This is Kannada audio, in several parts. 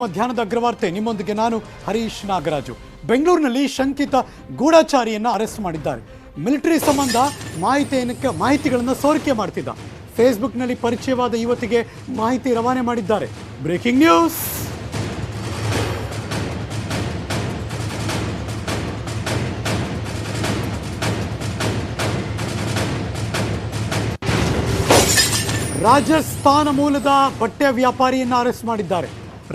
ಮಧ್ಯಾಹ್ನದ ಅಗ್ರವಾರ್ತೆ ನಿಮ್ಮೊಂದಿಗೆ ನಾನು ಹರೀಶ್ ನಾಗರಾಜು. ಬೆಂಗಳೂರಿನಲ್ಲಿ ಶಂಕಿತ ಗೂಢಚಾರಿಯನ್ನು ಅರೆಸ್ಟ್ ಮಾಡಿದ್ದಾರೆ. ಮಿಲಿಟರಿ ಸಂಬಂಧ ಮಾಹಿತಿಗಳನ್ನು ಸೋರಿಕೆ ಮಾಡ್ತಿದ್ದ. ಫೇಸ್ಬುಕ್ನಲ್ಲಿ ಪರಿಚಯವಾದ ಯುವತಿಗೆ ಮಾಹಿತಿ ರವಾನೆ ಮಾಡಿದ್ದಾರೆ. Breaking news. ರಾಜಸ್ಥಾನ ಮೂಲದ ಬಟ್ಟೆ ವ್ಯಾಪಾರಿಯನ್ನು ಅರೆಸ್ಟ್ ಮಾಡಿದ್ದಾರೆ.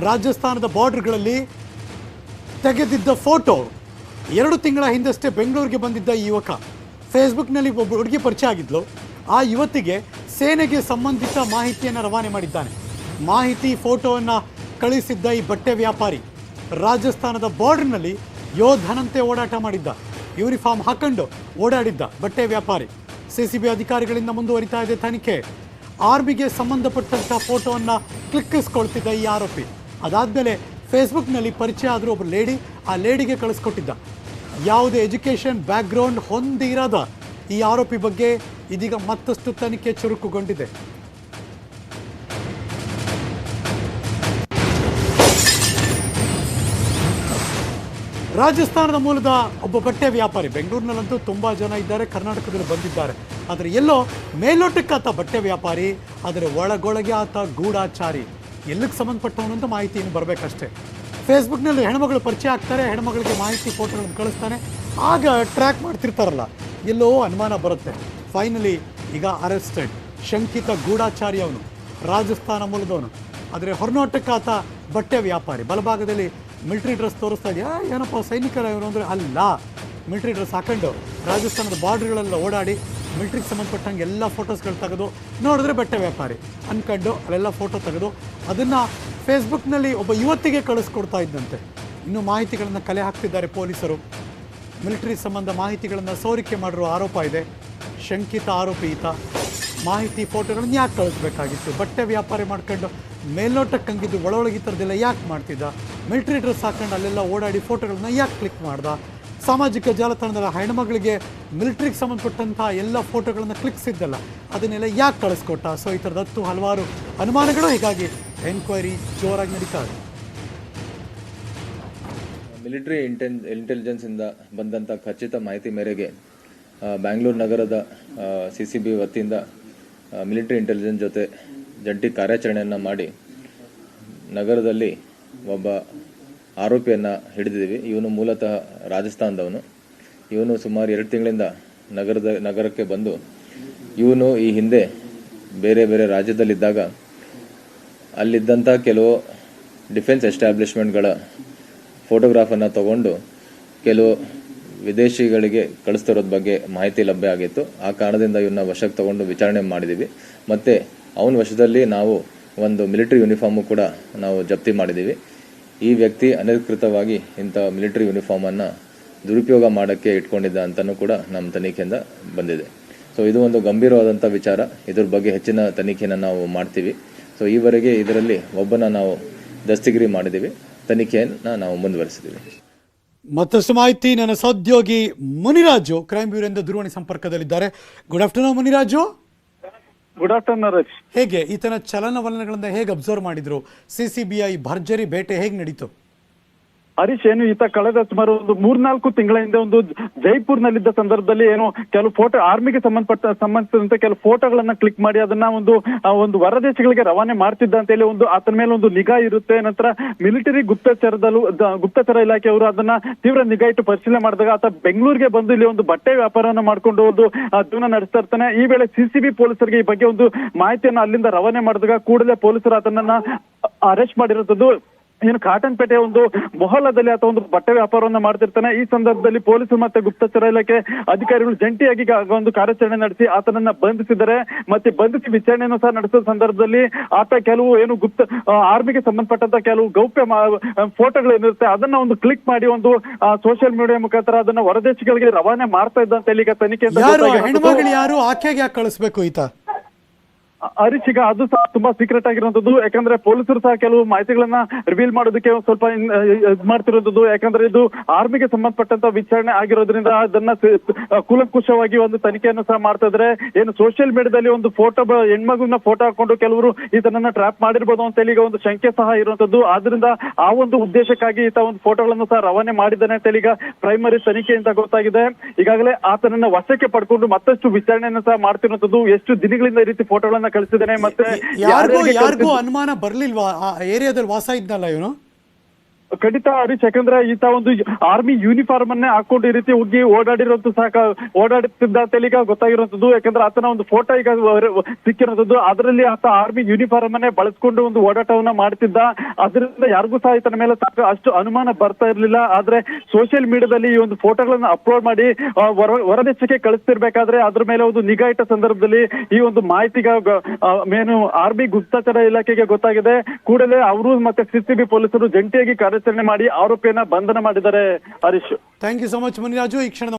ರಾಜಸ್ಥಾನದ ಬಾರ್ಡರ್ಗಳಲ್ಲಿ ತೆಗೆದಿದ್ದ ಫೋಟೋ 2 ತಿಂಗಳ ಹಿಂದಷ್ಟೇ ಬೆಂಗಳೂರಿಗೆ ಬಂದಿದ್ದ ಈ ಯುವಕ ಫೇಸ್ಬುಕ್ನಲ್ಲಿ ಒಬ್ಬ ಹುಡುಗಿ ಪರಿಚಯ ಆಗಿದ್ಲು. ಆ ಯುವತಿಗೆ ಸೇನೆಗೆ ಸಂಬಂಧಿತ ಮಾಹಿತಿಯನ್ನು ರವಾನೆ ಮಾಡಿದ್ದಾನೆ. ಮಾಹಿತಿ ಫೋಟೋವನ್ನು ಕಳಿಸಿದ್ದ ಈ ಬಟ್ಟೆ ವ್ಯಾಪಾರಿ ರಾಜಸ್ಥಾನದ ಬಾರ್ಡರ್ನಲ್ಲಿ ಯೋಧನಂತೆ ಓಡಾಟ ಮಾಡಿದ್ದ. ಯೂನಿಫಾರ್ಮ್ ಹಾಕೊಂಡು ಓಡಾಡಿದ್ದ ಬಟ್ಟೆ ವ್ಯಾಪಾರಿ. ಸಿಸಿಬಿ ಅಧಿಕಾರಿಗಳಿಂದ ಮುಂದುವರಿತಾ ಇದೆ ತನಿಖೆ. ಆರ್ಮಿಗೆ ಸಂಬಂಧಪಟ್ಟಂಥ ಫೋಟೋವನ್ನು ಕ್ಲಿಕ್ಕಿಸ್ಕೊಳ್ತಿದ್ದ ಈ ಆರೋಪಿ. ಅದಾದಮೇಲೆ ಫೇಸ್ಬುಕ್ನಲ್ಲಿ ಪರಿಚಯ ಆದರೂ ಒಬ್ಬ ಲೇಡಿ, ಆ ಲೇಡಿಗೆ ಕಳಿಸ್ಕೊಟ್ಟಿದ್ದ. ಯಾವುದೇ ಎಜುಕೇಷನ್ ಬ್ಯಾಕ್ಗ್ರೌಂಡ್ ಹೊಂದಿರದ ಈ ಆರೋಪಿ ಬಗ್ಗೆ ಇದೀಗ ಮತ್ತಷ್ಟು ತನಿಖೆ ಚುರುಕುಗೊಂಡಿದೆ. ರಾಜಸ್ಥಾನದ ಮೂಲದ ಒಬ್ಬ ಬಟ್ಟೆ ವ್ಯಾಪಾರಿ. ಬೆಂಗಳೂರಿನಲ್ಲಂತೂ ತುಂಬ ಜನ ಇದ್ದಾರೆ, ಕರ್ನಾಟಕದಲ್ಲಿ ಬಂದಿದ್ದಾರೆ. ಆದರೆ ಎಲ್ಲೋ ಮೇಲ್ನೋಟಕ್ಕೆ ಆತ ಬಟ್ಟೆ ವ್ಯಾಪಾರಿ, ಆದರೆ ಒಳಗೊಳಗೆ ಆತ ಗೂಢಾಚಾರಿ. ಎಲ್ಲಿಗೆ ಸಂಬಂಧಪಟ್ಟವನು ಅಂತ ಮಾಹಿತಿ ಇನ್ನು ಬರಬೇಕಷ್ಟೇ. ಫೇಸ್ಬುಕ್ನಲ್ಲಿ ಹೆಣ್ಮಗಳು ಪರಿಚಯ ಆಗ್ತಾರೆ, ಹೆಣ್ಮಗಳಿಗೆ ಮಾಹಿತಿ ಫೋಟೋಗಳನ್ನು ಕಳಿಸ್ತಾನೆ. ಆಗ ಟ್ರ್ಯಾಕ್ ಮಾಡ್ತಿರ್ತಾರಲ್ಲ, ಎಲ್ಲೋ ಅನುಮಾನ ಬರುತ್ತೆ. ಫೈನಲಿ ಈಗ ಅರೆಸ್ಟೆಡ್. ಶಂಕಿತ ಗೂಢಾಚಾರಿ ಅವನು, ರಾಜಸ್ಥಾನ ಮೂಲದವನು. ಆದರೆ ಹೊರನೋಟಕ್ಕೆ ಆತ ಬಟ್ಟೆ ವ್ಯಾಪಾರಿ. ಬಲಭಾಗದಲ್ಲಿ ಮಿಲಿಟ್ರಿ ಡ್ರೆಸ್ ತೋರಿಸ್ತಾ ಇದೆಯಾ, ಏನಪ್ಪ ಸೈನಿಕರ ಇವನು ಅಂದರೆ ಅಲ್ಲ. ಮಿಲಿಟ್ರಿ ಡ್ರೆಸ್ ಹಾಕೊಂಡು ರಾಜಸ್ಥಾನದ ಬಾರ್ಡ್ರ್ಗಳೆಲ್ಲ ಓಡಾಡಿ ಮಿಲಿಟ್ರಿಗೆ ಸಂಬಂಧಪಟ್ಟಂಗೆ ಎಲ್ಲ ಫೋಟೋಸ್ಗಳು ತೆಗೆದು ನೋಡಿದ್ರೆ ಬಟ್ಟೆ ವ್ಯಾಪಾರಿ ಅಂದ್ಕೊಂಡು ಅಲ್ಲೆಲ್ಲ ಫೋಟೋ ತೆಗೆದು ಅದನ್ನು ಫೇಸ್ಬುಕ್ನಲ್ಲಿ ಒಬ್ಬ ಯುವತಿಗೆ ಕಳಿಸ್ಕೊಡ್ತಾ ಇದ್ದಂತೆ. ಇನ್ನೂ ಮಾಹಿತಿಗಳನ್ನು ಕಲೆ ಹಾಕ್ತಿದ್ದಾರೆ ಪೊಲೀಸರು. ಮಿಲಿಟರಿ ಸಂಬಂಧ ಮಾಹಿತಿಗಳನ್ನು ಸೋರಿಕೆ ಮಾಡಿರೋ ಆರೋಪ ಇದೆ. ಶಂಕಿತ ಆರೋಪಿ ಈತ. ಮಾಹಿತಿ ಫೋಟೋಗಳನ್ನು ಯಾಕೆ ಕಳಿಸ್ಬೇಕಾಗಿತ್ತು? ಬಟ್ಟೆ ವ್ಯಾಪಾರಿ ಮಾಡ್ಕೊಂಡು ಮೇಲ್ನೋಟಕ್ಕೆ ಹಂಗಿದ್ದು ಒಳೊಳಗೆ ಈ ಥರದ್ದೆಲ್ಲ ಯಾಕೆ ಮಾಡ್ತಿದ್ದ? ಮಿಲಿಟ್ರಿ ಡ್ರೆಸ್ ಹಾಕೊಂಡು ಅಲ್ಲೆಲ್ಲ ಓಡಾಡಿ ಫೋಟೋಗಳನ್ನ ಯಾಕೆ ಕ್ಲಿಕ್ ಮಾಡ್ದ? ಸಾಮಾಜಿಕ ಜಾಲತಾಣದ ಹೆಣ್ಮಗಳಿಗೆ ಮಿಲಿಟ್ರಿಗೆ ಸಂಬಂಧಪಟ್ಟಂಥ ಎಲ್ಲ ಫೋಟೋಗಳನ್ನು ಕ್ಲಿಕ್ಸಿದ್ದಲ್ಲ, ಅದನ್ನೆಲ್ಲ ಯಾಕೆ ಕಳಿಸ್ಕೊಟ್ಟ? ಸೊ ಈ ಥರದ 10 ಹಲವಾರು ಅನುಮಾನಗಳು. ಹೀಗಾಗಿ ಎನ್ಕ್ವೈರಿ ಜೋರಾಗಿ ನಡೀತಾ ಇದೆ. ಮಿಲಿಟರಿ ಇಂಟೆಲಿಜೆನ್ಸಿಂದ ಬಂದಂಥ ಖಚಿತ ಮಾಹಿತಿ ಮೇರೆಗೆ ಬ್ಯಾಂಗ್ಳೂರು ನಗರದ CCB ವತಿಯಿಂದ ಮಿಲಿಟರಿ ಇಂಟೆಲಿಜೆನ್ಸ್ ಜೊತೆ ಜಂಟಿ ಕಾರ್ಯಾಚರಣೆಯನ್ನು ಮಾಡಿ ನಗರದಲ್ಲಿ ಒಬ್ಬ ಆರೋಪಿಯನ್ನು ಹಿಡಿದಿದ್ದೀವಿ. ಇವನು ಮೂಲತಃ ರಾಜಸ್ಥಾನದವನು. ಇವನು ಸುಮಾರು 2 ತಿಂಗಳಿಂದ ನಗರಕ್ಕೆ ಬಂದು ಇವನು ಈ ಹಿಂದೆ ಬೇರೆ ಬೇರೆ ರಾಜ್ಯದಲ್ಲಿದ್ದಾಗ ಅಲ್ಲಿದ್ದಂಥ ಕೆಲವು ಡಿಫೆನ್ಸ್ ಎಸ್ಟಾಬ್ಲಿಷ್ಮೆಂಟ್ಗಳ ಫೋಟೋಗ್ರಾಫನ್ನು ತಗೊಂಡು ಕೆಲವು ವಿದೇಶಿಗಳಿಗೆ ಕಳಿಸ್ತಿರೋದ್ರ ಬಗ್ಗೆ ಮಾಹಿತಿ ಲಭ್ಯ ಆಗಿತ್ತು. ಆ ಕಾರಣದಿಂದ ಇವನ್ನ ವಶಕ್ಕೆ ತಗೊಂಡು ವಿಚಾರಣೆ ಮಾಡಿದ್ದೀವಿ. ಮತ್ತು ಅವನ ವಶದಲ್ಲಿ ನಾವು ಒಂದು ಮಿಲಿಟರಿ ಯೂನಿಫಾರ್ಮು ಕೂಡ ನಾವು ಜಪ್ತಿ ಮಾಡಿದ್ದೀವಿ. ಈ ವ್ಯಕ್ತಿ ಅನಧಿಕೃತವಾಗಿ ಇಂಥ ಮಿಲಿಟರಿ ಯೂನಿಫಾರ್ಮನ್ನು ದುರುಪಯೋಗ ಮಾಡೋಕ್ಕೆ ಇಟ್ಕೊಂಡಿದ್ದ ಅಂತಲೂ ಕೂಡ ನಮ್ಮ ತನಿಖೆಯಿಂದ ಬಂದಿದೆ. ಸೊ ಇದು ಒಂದು ಗಂಭೀರವಾದಂಥ ವಿಚಾರ. ಇದ್ರ ಬಗ್ಗೆ ಹೆಚ್ಚಿನ ತನಿಖೆಯನ್ನು ನಾವು ಮಾಡ್ತೀವಿ. ಸೊ ಈವರೆಗೆ ಇದರಲ್ಲಿ ಒಬ್ಬನ ನಾವು ದಸ್ತಗಿರಿ ಮಾಡಿದ್ದೀವಿ. ತನಿಖೆಯನ್ನು ನಾವು ಮುಂದುವರಿಸಿದ್ದೀವಿ. ಮತ್ತಷ್ಟು ಮಾಹಿತಿ ನನ್ನ ಸಹೋದ್ಯೋಗಿ ಮುನಿರಾಜು ಕ್ರೈಮ್ ಬ್ಯೂರೋದಿಂದ ದೂರವಾಣಿ ಸಂಪರ್ಕದಲ್ಲಿದ್ದಾರೆ. Good afternoon Muniraju. Good afternoon. ಹೇಗೆ ಈತನ ಚಲನವಲನಗಳನ್ನ ಹೇಗೆ ಅಬ್ಸರ್ವ್ ಮಾಡಿದ್ರು? CCBI ಭರ್ಜರಿ ಬೇಟೆ ಹೇಗೆ ನಡೀತು? ಹರೀಶ್, ಏನು ಈತ ಕಳೆದ ಸುಮಾರು ಒಂದು 3-4 ತಿಂಗಳ ಹಿಂದೆ ಒಂದು ಜೈಪುರ್ನಲ್ಲಿದ್ದ ಸಂದರ್ಭದಲ್ಲಿ ಏನು ಕೆಲವು ಫೋಟೋ ಆರ್ಮಿಗೆ ಸಂಬಂಧಿಸಿದಂತೆ ಕೆಲವು ಫೋಟೋಗಳನ್ನ ಕ್ಲಿಕ್ ಮಾಡಿ ಅದನ್ನ ಒಂದು ಹೊರದೇಶಗಳಿಗೆ ರವಾನೆ ಮಾಡ್ತಿದ್ದ ಅಂತ ಹೇಳಿ ಆತನ ಮೇಲೆ ಒಂದು ನಿಗಾ ಇರುತ್ತೆ. ನಂತರ ಮಿಲಿಟರಿ ಗುಪ್ತಚರ ಇಲಾಖೆಯವರು ಅದನ್ನ ತೀವ್ರ ನಿಗಾ ಇಟ್ಟು ಪರಿಶೀಲನೆ ಮಾಡಿದಾಗ ಆತ ಬೆಂಗಳೂರಿಗೆ ಬಂದು ಇಲ್ಲಿ ಒಂದು ಬಟ್ಟೆ ವ್ಯಾಪಾರವನ್ನು ಮಾಡ್ಕೊಂಡು ಒಂದು ಜೀವನ ನಡೆಸ್ತಾ ಇರ್ತಾನೆ. ಈ ವೇಳೆ CCB ಪೊಲೀಸರಿಗೆ ಈ ಬಗ್ಗೆ ಒಂದು ಮಾಹಿತಿಯನ್ನು ಅಲ್ಲಿಂದ ರವಾನೆ ಮಾಡಿದಾಗ ಕೂಡಲೇ ಪೊಲೀಸರು ಆತನನ್ನ ಅರೆಸ್ಟ್ ಮಾಡಿರುತ್ತದೆ. ಏನು ಕಾಟನ್ಪೇಟೆ ಒಂದು ಮೊಹಲ್ಲಾದಲ್ಲಿ ಆತ ಒಂದು ಬಟ್ಟೆ ವ್ಯಾಪಾರವನ್ನ ಮಾಡ್ತಿರ್ತಾನೆ. ಈ ಸಂದರ್ಭದಲ್ಲಿ ಪೊಲೀಸರು ಮತ್ತೆ ಗುಪ್ತಚರ ಇಲಾಖೆ ಅಧಿಕಾರಿಗಳು ಜಂಟಿಯಾಗಿ ಒಂದು ಕಾರ್ಯಾಚರಣೆ ನಡೆಸಿ ಆತನನ್ನ ಬಂಧಿಸಿದ್ದಾರೆ. ಮತ್ತೆ ಬಂಧಿಸಿ ವಿಚಾರಣೆಯನ್ನು ಸಹ ನಡೆಸಿದ ಸಂದರ್ಭದಲ್ಲಿ ಆತ ಕೆಲವು ಏನು ಆರ್ಮಿಗೆ ಸಂಬಂಧಪಟ್ಟಂತ ಕೆಲವು ಗೌಪ್ಯ ಫೋಟೋಗಳು ಏನಿರುತ್ತೆ ಅದನ್ನ ಒಂದು ಕ್ಲಿಕ್ ಮಾಡಿ ಒಂದು ಸೋಷಿಯಲ್ ಮೀಡಿಯಾ ಮುಖಾಂತರ ಅದನ್ನ ಹೊರದೇಶಗಳಿಗೆ ರವಾನೆ ಮಾಡ್ತಾ ಇದ್ದ ಅಂತ ಹೇಳಿ ಈಗ ತನಿಖೆ ಆಕೆಗೆ ಯಾಕೆ ಕಳಿಸ್ಬೇಕು ಈತ? ಹರೀಶ್, ಈಗ ಅದು ಸಹ ತುಂಬಾ ಸೀಕ್ರೆಟ್ ಆಗಿರುವಂತದ್ದು. ಯಾಕಂದ್ರೆ ಪೊಲೀಸರು ಸಹ ಕೆಲವು ಮಾಹಿತಿಗಳನ್ನ ರಿವೀಲ್ ಮಾಡೋದಕ್ಕೆ ಒಂದ್ ಸ್ವಲ್ಪ ಇದ್ ಮಾಡ್ತಿರುವಂತದ್ದು. ಯಾಕಂದ್ರೆ ಇದು ಆರ್ಮಿಗೆ ಸಂಬಂಧಪಟ್ಟಂತ ವಿಚಾರಣೆ ಆಗಿರೋದ್ರಿಂದ ಅದನ್ನ ಕೂಲಂಕುಷವಾಗಿ ಒಂದು ತನಿಖೆಯನ್ನು ಸಹ ಮಾಡ್ತಾ ಇದ್ರೆ. ಏನು ಸೋಷಿಯಲ್ ಮೀಡಿಯಾದಲ್ಲಿ ಒಂದು ಫೋಟೋ, ಹೆಣ್ಮಗುನ ಫೋಟೋ ಹಾಕೊಂಡು ಕೆಲವರು ಈತನನ್ನ ಟ್ರ್ಯಾಪ್ ಮಾಡಿರ್ಬೋದು ಅಂತ ಹೇಳಿ ಈಗ ಒಂದು ಶಂಕೆ ಸಹ ಇರುವಂತದ್ದು. ಆದ್ರಿಂದ ಆ ಒಂದು ಉದ್ದೇಶಕ್ಕಾಗಿ ಈತ ಒಂದು ಫೋಟೋಗಳನ್ನು ಸಹ ರವಾನೆ ಮಾಡಿದ್ದಾನೆ ಅಂತ ಹೇಳಿ ಈಗ ಪ್ರೈಮರಿ ತನಿಖೆಯಿಂದ ಗೊತ್ತಾಗಿದೆ. ಈಗಾಗಲೇ ಆತನನ್ನ ವಶಕ್ಕೆ ಪಡ್ಕೊಂಡು ಮತ್ತಷ್ಟು ವಿಚಾರಣೆಯನ್ನು ಸಹ ಮಾಡ್ತಿರುವಂತದ್ದು. ಎಷ್ಟು ದಿನಗಳಿಂದ ಈ ರೀತಿ ಫೋಟೋಗಳನ್ನ ಕಳಿಸಿದ್ದೇನೆ, ಮತ್ತೆ ಯಾರಿಗೂ ಅನುಮಾನ ಬರ್ಲಿಲ್ವಾ ಆ ಏರಿಯಾದಲ್ಲಿ ವಾಸ ಇದ್ನಲ್ಲ ಇವನು? ಖಂಡಿತ ಹರೀಶ್, ಯಾಕಂದ್ರೆ ಈತ ಒಂದು ಆರ್ಮಿ ಯೂನಿಫಾರ್ಮ್ ಅನ್ನೇ ಹಾಕೊಂಡು ಈ ರೀತಿ ಹೋಗಿ ಓಡಾಡಿರೋದು ಸಹ ಓಡಾಡುತ್ತಿದ್ದ ಅಂತ ಈಗ ಗೊತ್ತಾಗಿರುವಂತದ್ದು. ಯಾಕಂದ್ರೆ ಆತನ ಒಂದು ಫೋಟೋ ಈಗ ಸಿಕ್ಕಿರೋದು, ಅದರಲ್ಲಿ ಆತ ಆರ್ಮಿ ಯೂನಿಫಾರ್ಮ್ ಅನ್ನೇ ಬಳಸ್ಕೊಂಡು ಒಂದು ಓಡಾಟವನ್ನ ಮಾಡ್ತಿದ್ದ. ಅದರಿಂದ ಯಾರಿಗೂ ಸಹ ಈತನ ಮೇಲೆ ಅಷ್ಟು ಅನುಮಾನ ಬರ್ತಾ ಇರ್ಲಿಲ್ಲ. ಆದ್ರೆ ಸೋಷಿಯಲ್ ಮೀಡಿಯಾದಲ್ಲಿ ಈ ಒಂದು ಫೋಟೋಗಳನ್ನ ಅಪ್ಲೋಡ್ ಮಾಡಿ ಹೊರದೇಶಕ್ಕೆ ಕಳಿಸ್ತಿರ್ಬೇಕಾದ್ರೆ ಅದ್ರ ಮೇಲೆ ಒಂದು ನಿಗಾ ಇಟ್ಟ ಸಂದರ್ಭದಲ್ಲಿ ಈ ಒಂದು ಮಾಹಿತಿಗ ಮೇನು ಆರ್ಮಿ ಗುಪ್ತಚರ ಇಲಾಖೆಗೆ ಗೊತ್ತಾಗಿದೆ. ಕೂಡಲೇ ಅವರು ಮತ್ತೆ ಸಿಸಿಬಿ ಪೊಲೀಸರು ಜಂಟಿಯಾಗಿ ಕಾರ್ಯಾಚರಣೆ ಮಾಡಿ ಆರೋಪಿಯನ್ನ ಬಂಧನ ಮಾಡಿದ್ದಾರೆ. Harish, thank you so much Muniraju. ಈ ಕ್ಷಣದ